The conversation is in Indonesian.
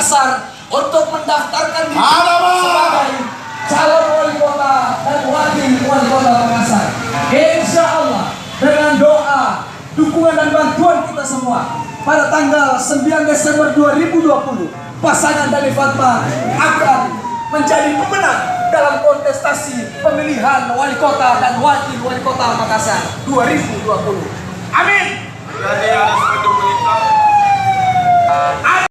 Makassar untuk mendaftarkan diri Alamak. sebagai calon wali kota dan wakil wali kota Makassar. Insya Allah dengan doa, dukungan dan bantuan kita semua, pada tanggal 9 Desember 2020 pasangan Dali Fatma akan menjadi pemenang dalam kontestasi pemilihan wali kota dan wakil wali kota Makassar 2020. Amin. Jadi ada suatu berita. Ada